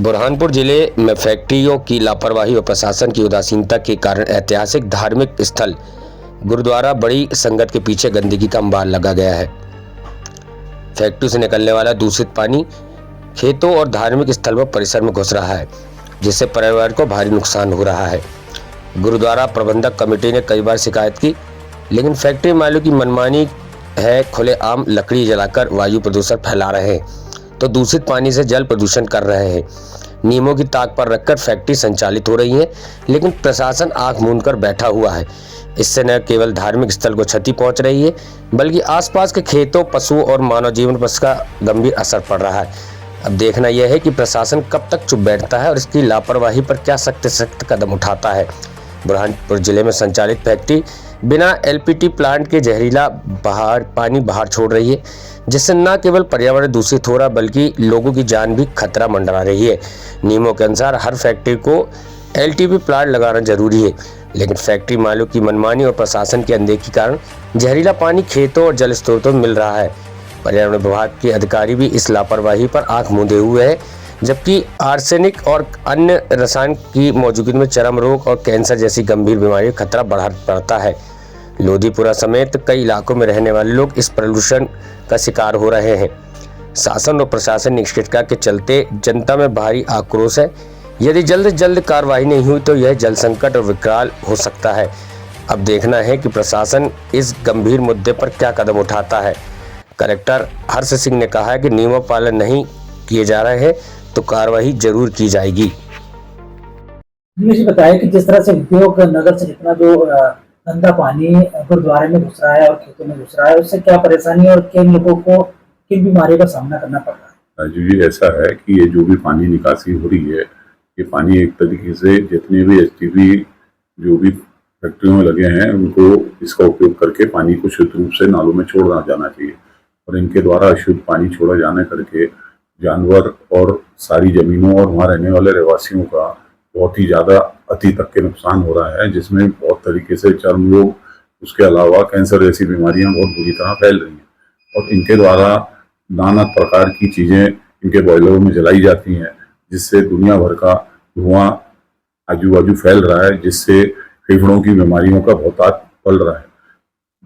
बुरहानपुर जिले में फैक्ट्रियों की लापरवाही और प्रशासन की उदासीनता के कारण ऐतिहासिक धार्मिक स्थल गुरुद्वारा बड़ी संगत के पीछे गंदगी का अंबार लगा गया है। फैक्ट्री से निकलने वाला दूषित पानी खेतों और धार्मिक स्थल व परिसर में घुस रहा है, जिससे पर्यावरण को भारी नुकसान हो रहा है। गुरुद्वारा प्रबंधक कमेटी ने कई बार शिकायत की, लेकिन फैक्ट्री मालिक की मनमानी है। खुलेआम लकड़ी जलाकर वायु प्रदूषण फैला रहे हैं तो दूषित पानी से जल प्रदूषण कर रहे हैं। नियमों की ताक पर रखकर फैक्ट्री संचालित हो रही है, लेकिन प्रशासन आंख मूंद कर बैठा हुआ है। इससे न केवल धार्मिक स्थल को क्षति पहुंच रही है, बल्कि आसपास के खेतों, पशुओं और मानव जीवन पर इसका गंभीर असर पड़ रहा है। अब देखना यह है कि प्रशासन कब तक चुप बैठता है और इसकी लापरवाही पर क्या सख्त से सख्त कदम उठाता है। बुरहानपुर जिले में संचालित फैक्ट्री बिना एलपीटी प्लांट के जहरीला पानी बाहर छोड़ रही है, जिससे न केवल पर्यावरण दूषित हो रहा बल्कि लोगों की जान भी खतरा मंडरा रही है। नियमों के अनुसार हर फैक्ट्री को एलटीपी प्लांट लगाना जरूरी है, लेकिन फैक्ट्री मालिक की मनमानी और प्रशासन की अनदेखी के कारण जहरीला पानी खेतों और जल स्रोतों में मिल रहा है। पर्यावरण विभाग के अधिकारी भी इस लापरवाही पर आंख मूंदे हुए हैं, जबकि आर्सेनिक और अन्य रसायन की मौजूदगी में चर्म रोग और कैंसर जैसी गंभीर बीमारियों का खतरा बढ़ता है। लोधीपुरा समेत कई इलाकों में रहने वाले लोग इस प्रदूषण का शिकार हो रहे हैं। शासन और प्रशासन निष्क्रियता के चलते जनता में भारी आक्रोश है। यदि जल्द से जल्द कार्रवाई नहीं हुई तो यह जल संकट और विकराल हो सकता है। अब देखना है कि प्रशासन इस गंभीर मुद्दे पर क्या कदम उठाता है। कलेक्टर हर्ष सिंह ने कहा है कि नियमों का पालन नहीं किए जा रहे हैं तो कार्रवाई जरूर की जाएगी। मुझे बताया कि जिस तरह से उद्योग नगर से जितना जो गंदा पानी गुरुद्वारे में घुस रहा है और खेतों में घुस रहा है, उससे क्या परेशानी और किन लोगों को किन बीमारियों का सामना करना पड़ रहा है। राजू जी, ऐसा है कि ये जो भी पानी निकासी हो रही है, ये पानी एक तरीके से जितने भी एसटीपी जो भी फैक्ट्रियों में लगे हैं उनको इसका उपयोग करके पानी को शुद्ध रूप से नालों में छोड़ा जाना चाहिए, और इनके द्वारा अशुद्ध पानी छोड़ा जाने करके जानवर और सारी जमीनों और वहाँ रहने वाले रहवासियों का बहुत ही ज़्यादा अति तक के नुकसान हो रहा है, जिसमें बहुत तरीके से चर्म रोग, उसके अलावा कैंसर जैसी बीमारियां बहुत बुरी तरह फैल रही हैं। और इनके द्वारा नाना प्रकार की चीज़ें इनके बॉयलरों में जलाई जाती हैं, जिससे दुनिया भर का धुआं आजू बाजू फैल रहा है, जिससे फेफड़ों की बीमारियों का बहुतायत पल रहा है।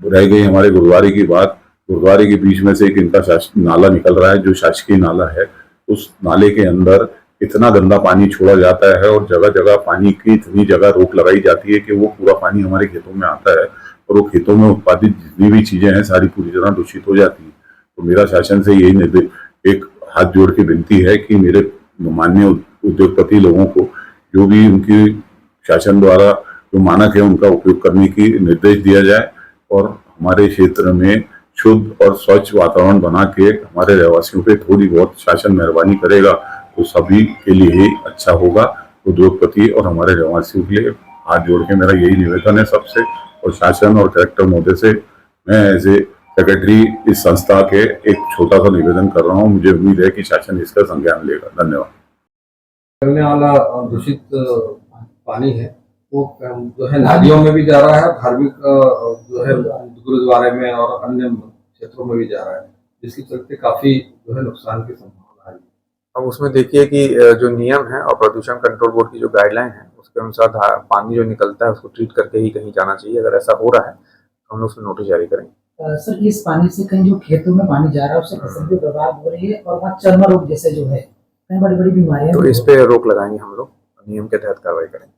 रह गई हमारे गुरुद्वारे की बात, गुरुद्वारे के बीच में से एक इनका नाला निकल रहा है जो शासकीय नाला है। उस नाले के अंदर इतना गंदा पानी छोड़ा जाता है और जगह जगह पानी की इतनी जगह रोक लगाई जाती है कि वो पूरा पानी हमारे खेतों में आता है और वो खेतों में उत्पादित जितनी भी चीजें हैं सारी पूरी तरह दूषित हो जाती है। तो मेरा शासन से यही एक हाथ जोड़ के विनती है कि मेरे माननीय उद्योगपति लोगों को जो भी उनकी शासन द्वारा जो मानक है उनका उपयोग करने की निर्देश दिया जाए और हमारे क्षेत्र में शुद्ध और स्वच्छ वातावरण बना के हमारे रहवासियों पे थोड़ी बहुत शासन मेहरबानी करेगा तो सभी के लिए ही अच्छा होगा। उद्योगपति और हमारे रहवासियों के लिए हाथ जोड़ के मेरा यही निवेदन है सबसे, और शासन और कलेक्टर महोदय से मैं एज ए सेक्रेटरी इस संस्था के एक छोटा सा निवेदन कर रहा हूँ। मुझे उम्मीद है कि शासन इसका संज्ञान लेगा। धन्यवाद। करने वाला दूषित पानी है वो जो है नदियों में भी जा रहा है, धार्मिक जो है गुरुद्वारे में और अन्य क्षेत्रों में भी जा रहा है, जिसके चलते काफी जो है नुकसान की संभावना है। अब उसमें देखिए कि जो नियम है और प्रदूषण कंट्रोल बोर्ड की जो गाइडलाइन है उसके अनुसार पानी जो निकलता है उसको ट्रीट करके ही कहीं जाना चाहिए। अगर ऐसा हो रहा है तो हम लोग उसमें नोटिस जारी करेंगे। सर, इस पानी से कहीं जो खेतों में पानी जा रहा है उससे फसल भी बर्बाद हो रही है और वहाँ चर्म रोग जैसे जो है कहीं बड़ी बड़ी बीमारियां, तो इस पे रोक लगाएंगे हम लोग, नियम के तहत कार्रवाई करेंगे।